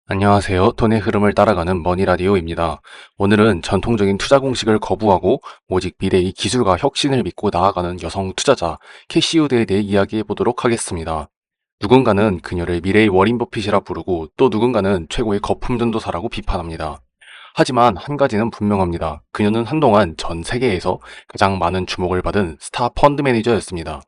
안녕하세요. 돈의 흐름을 따라가는 머니라디오입니다. 오늘은 전통적인 투자 공식을 거부하고 오직 미래의 기술과 혁신을 믿고 나아가는 여성 투자자 캐시 우드에 대해 이야기해 보도록 하겠습니다. 누군가는 그녀를 미래의 워린 버핏이라 부르고 또 누군가는 최고의 거품 전도사라고 비판합니다. 하지만 한 가지는 분명합니다. 그녀는 한동안 전 세계에서 가장 많은 주목을 받은 스타 펀드 매니저였습니다.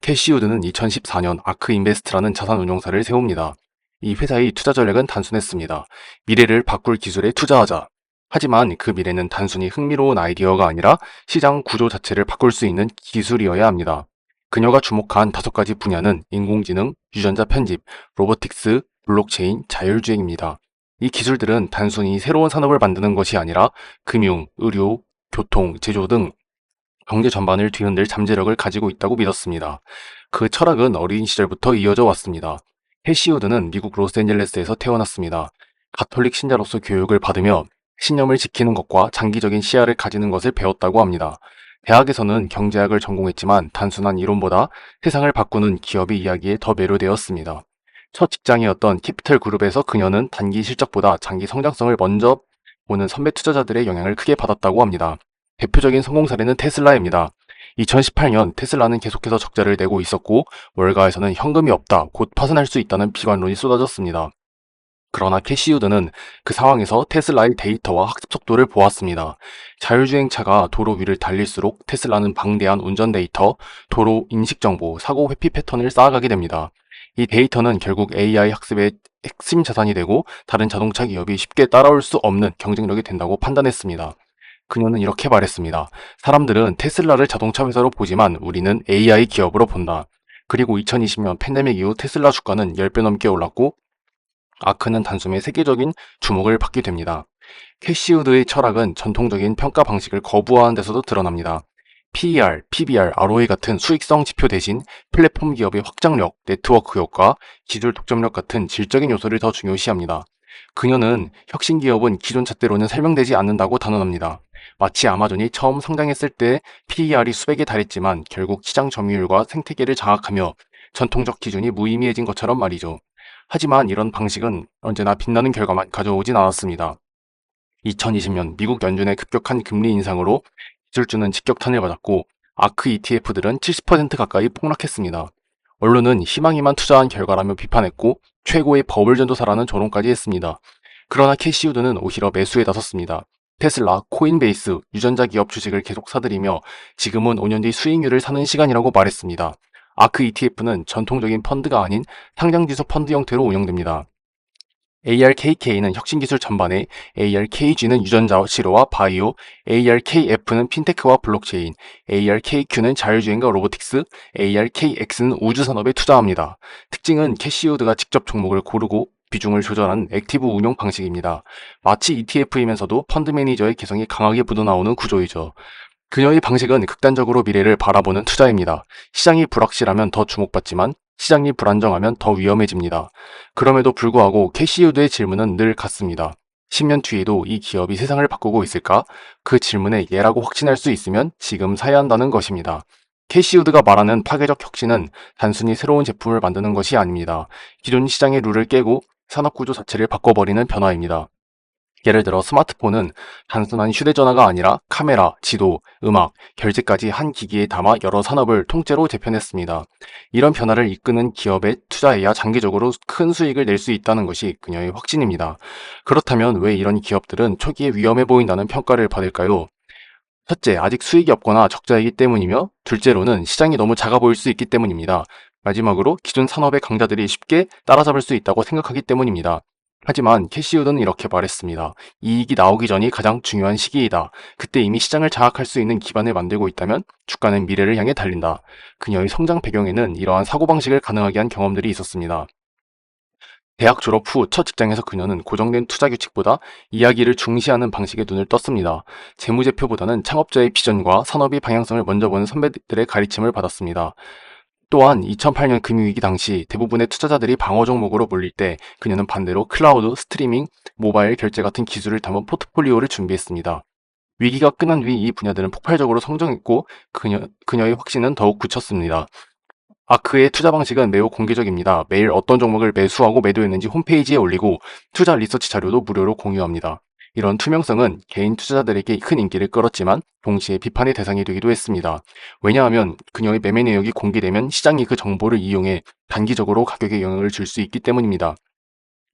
캐시 우드는 2014년 아크 인베스트라는 자산 운용사를 세웁니다. 이 회사의 투자 전략은 단순했습니다. 미래를 바꿀 기술에 투자하자. 하지만 그 미래는 단순히 흥미로운 아이디어가 아니라 시장 구조 자체를 바꿀 수 있는 기술이어야 합니다. 그녀가 주목한 5가지 분야는 인공지능, 유전자 편집, 로보틱스, 블록체인, 자율주행입니다. 이 기술들은 단순히 새로운 산업을 만드는 것이 아니라 금융, 의료, 교통, 제조 등 경제 전반을 뒤흔들 잠재력을 가지고 있다고 믿었습니다. 그 철학은 어린 시절부터 이어져 왔습니다. 해시우드는 미국 로스앤젤레스에서 태어났습니다. 가톨릭 신자로서 교육을 받으며 신념을 지키는 것과 장기적인 시야를 가지는 것을 배웠다고 합니다. 대학에서는 경제학을 전공했지만 단순한 이론보다 세상을 바꾸는 기업의 이야기에 더 매료되었습니다. 첫 직장이었던 캐피털 그룹에서 그녀는 단기 실적보다 장기 성장성을 먼저 보는 선배 투자자들의 영향을 크게 받았다고 합니다. 대표적인 성공 사례는 테슬라입니다. 2018년 테슬라는 계속해서 적자를 내고 있었고 월가에서는 현금이 없다, 곧 파산할 수 있다는 비관론이 쏟아졌습니다. 그러나 캐시우드는 그 상황에서 테슬라의 데이터와 학습 속도를 보았습니다. 자율주행차가 도로 위를 달릴수록 테슬라는 방대한 운전 데이터, 도로 인식 정보, 사고 회피 패턴을 쌓아가게 됩니다. 이 데이터는 결국 AI 학습의 핵심 자산이 되고 다른 자동차 기업이 쉽게 따라올 수 없는 경쟁력이 된다고 판단했습니다. 그녀는 이렇게 말했습니다. 사람들은 테슬라를 자동차 회사로 보지만 우리는 AI 기업으로 본다. 그리고 2020년 팬데믹 이후 테슬라 주가는 10배 넘게 올랐고 아크는 단숨에 세계적인 주목을 받게 됩니다. 캐시우드의 철학은 전통적인 평가 방식을 거부하는 데서도 드러납니다. PER, PBR, ROE 같은 수익성 지표 대신 플랫폼 기업의 확장력, 네트워크 효과, 기술 독점력 같은 질적인 요소를 더 중요시합니다. 그녀는 혁신 기업은 기존 잣대로는 설명되지 않는다고 단언합니다. 마치 아마존이 처음 성장했을 때 PER이 수백에 달했지만 결국 시장 점유율과 생태계를 장악하며 전통적 기준이 무의미해진 것처럼 말이죠. 하지만 이런 방식은 언제나 빛나는 결과만 가져오진 않았습니다. 2020년 미국 연준의 급격한 금리 인상으로 기술주는 직격탄을 맞았고 아크 ETF들은 70% 가까이 폭락했습니다. 언론은 희망에만 투자한 결과라며 비판했고 최고의 버블 전도사라는 조롱까지 했습니다. 그러나 캐시우드는 오히려 매수에 나섰습니다. 테슬라, 코인베이스, 유전자 기업 주식을 계속 사들이며 지금은 5년 뒤 수익률을 사는 시간이라고 말했습니다. 아크 ETF는 전통적인 펀드가 아닌 상장지수 펀드 형태로 운영됩니다. ARKK는 혁신기술 전반에, ARKG는 유전자 치료와 바이오, ARKF는 핀테크와 블록체인, ARKQ는 자율주행과 로보틱스, ARKX는 우주산업에 투자합니다. 특징은 캐시우드가 직접 종목을 고르고 비중을 조절하는 액티브 운용 방식입니다. 마치 ETF이면서도 펀드 매니저의 개성이 강하게 묻어나오는 구조이죠. 그녀의 방식은 극단적으로 미래를 바라보는 투자입니다. 시장이 불확실하면 더 주목받지만 시장이 불안정하면 더 위험해집니다. 그럼에도 불구하고 캐시우드의 질문은 늘 같습니다. 10년 뒤에도 이 기업이 세상을 바꾸고 있을까? 그 질문에 예라고 확신할 수 있으면 지금 사야 한다는 것입니다. 캐시우드가 말하는 파괴적 혁신은 단순히 새로운 제품을 만드는 것이 아닙니다. 기존 시장의 룰을 깨고 산업구조 자체를 바꿔버리는 변화입니다. 예를 들어 스마트폰은 단순한 휴대전화가 아니라 카메라, 지도, 음악, 결제까지 한 기기에 담아 여러 산업을 통째로 재편했습니다. 이런 변화를 이끄는 기업에 투자해야 장기적으로 큰 수익을 낼 수 있다는 것이 그녀의 확신입니다. 그렇다면 왜 이런 기업들은 초기에 위험해 보인다는 평가를 받을까요? 첫째, 아직 수익이 없거나 적자이기 때문이며 둘째로는 시장이 너무 작아 보일 수 있기 때문입니다. 마지막으로 기존 산업의 강자들이 쉽게 따라잡을 수 있다고 생각하기 때문입니다. 하지만 캐시우드는 이렇게 말했습니다. 이익이 나오기 전이 가장 중요한 시기이다. 그때 이미 시장을 장악할 수 있는 기반을 만들고 있다면 주가는 미래를 향해 달린다. 그녀의 성장 배경에는 이러한 사고방식을 가능하게 한 경험들이 있었습니다. 대학 졸업 후 첫 직장에서 그녀는 고정된 투자 규칙보다 이야기를 중시하는 방식에 눈을 떴습니다. 재무제표보다는 창업자의 비전과 산업의 방향성을 먼저 보는 선배들의 가르침을 받았습니다. 또한 2008년 금융위기 당시 대부분의 투자자들이 방어 종목으로 몰릴 때 그녀는 반대로 클라우드, 스트리밍, 모바일 결제 같은 기술을 담은 포트폴리오를 준비했습니다. 위기가 끝난 뒤 이 분야들은 폭발적으로 성장했고 그녀의 확신은 더욱 굳혔습니다. 아크의 투자 방식은 매우 공개적입니다. 매일 어떤 종목을 매수하고 매도했는지 홈페이지에 올리고 투자 리서치 자료도 무료로 공유합니다. 이런 투명성은 개인 투자자들에게 큰 인기를 끌었지만 동시에 비판의 대상이 되기도 했습니다. 왜냐하면 그녀의 매매 내역이 공개되면 시장이 그 정보를 이용해 단기적으로 가격에 영향을 줄 수 있기 때문입니다.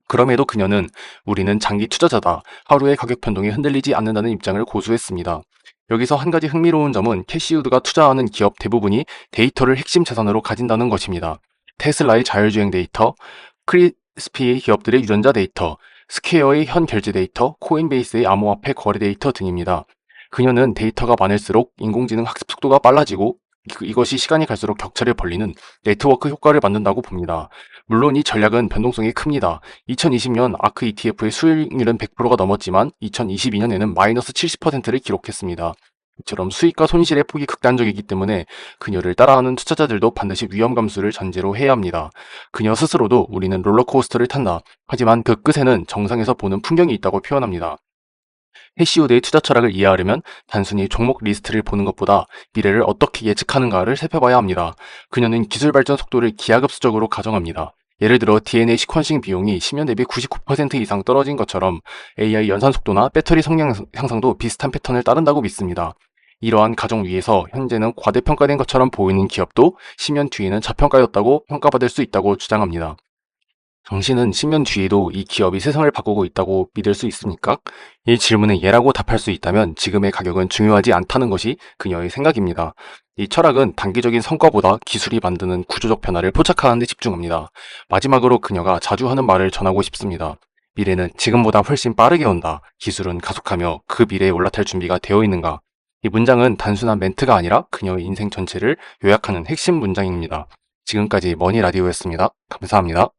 그럼에도 그녀는 우리는 장기 투자자다. 하루의 가격 변동에 흔들리지 않는다는 입장을 고수했습니다. 여기서 한 가지 흥미로운 점은 캐시우드가 투자하는 기업 대부분이 데이터를 핵심 자산으로 가진다는 것입니다. 테슬라의 자율주행 데이터, 크리스피의 기업들의 유전자 데이터, 스퀘어의 현 결제 데이터, 코인베이스의 암호화폐 거래 데이터 등입니다. 그녀는 데이터가 많을수록 인공지능 학습 속도가 빨라지고 이것이 시간이 갈수록 격차를 벌리는 네트워크 효과를 만든다고 봅니다. 물론 이 전략은 변동성이 큽니다. 2020년 아크 ETF의 수익률은 100%가 넘었지만 2022년에는 마이너스 70%를 기록했습니다. 이처럼 수익과 손실의 폭이 극단적이기 때문에 그녀를 따라하는 투자자들도 반드시 위험 감수를 전제로 해야 합니다. 그녀 스스로도 우리는 롤러코스터를 탄다. 하지만 그 끝에는 정상에서 보는 풍경이 있다고 표현합니다. 해시우드의 투자 철학을 이해하려면 단순히 종목 리스트를 보는 것보다 미래를 어떻게 예측하는가를 살펴봐야 합니다. 그녀는 기술 발전 속도를 기하급수적으로 가정합니다. 예를 들어 DNA 시퀀싱 비용이 10년 대비 99% 이상 떨어진 것처럼 AI 연산 속도나 배터리 성능 향상도 비슷한 패턴을 따른다고 믿습니다. 이러한 가정 위에서 현재는 과대평가된 것처럼 보이는 기업도 10년 뒤에는 저평가였다고 평가받을 수 있다고 주장합니다. 당신은 10년 뒤에도 이 기업이 세상을 바꾸고 있다고 믿을 수 있습니까? 이 질문에 예라고 답할 수 있다면 지금의 가격은 중요하지 않다는 것이 그녀의 생각입니다. 이 철학은 단기적인 성과보다 기술이 만드는 구조적 변화를 포착하는 데 집중합니다. 마지막으로 그녀가 자주 하는 말을 전하고 싶습니다. 미래는 지금보다 훨씬 빠르게 온다. 기술은 가속하며 그 미래에 올라탈 준비가 되어 있는가? 이 문장은 단순한 멘트가 아니라 그녀의 인생 전체를 요약하는 핵심 문장입니다. 지금까지 머니라디오였습니다. 감사합니다.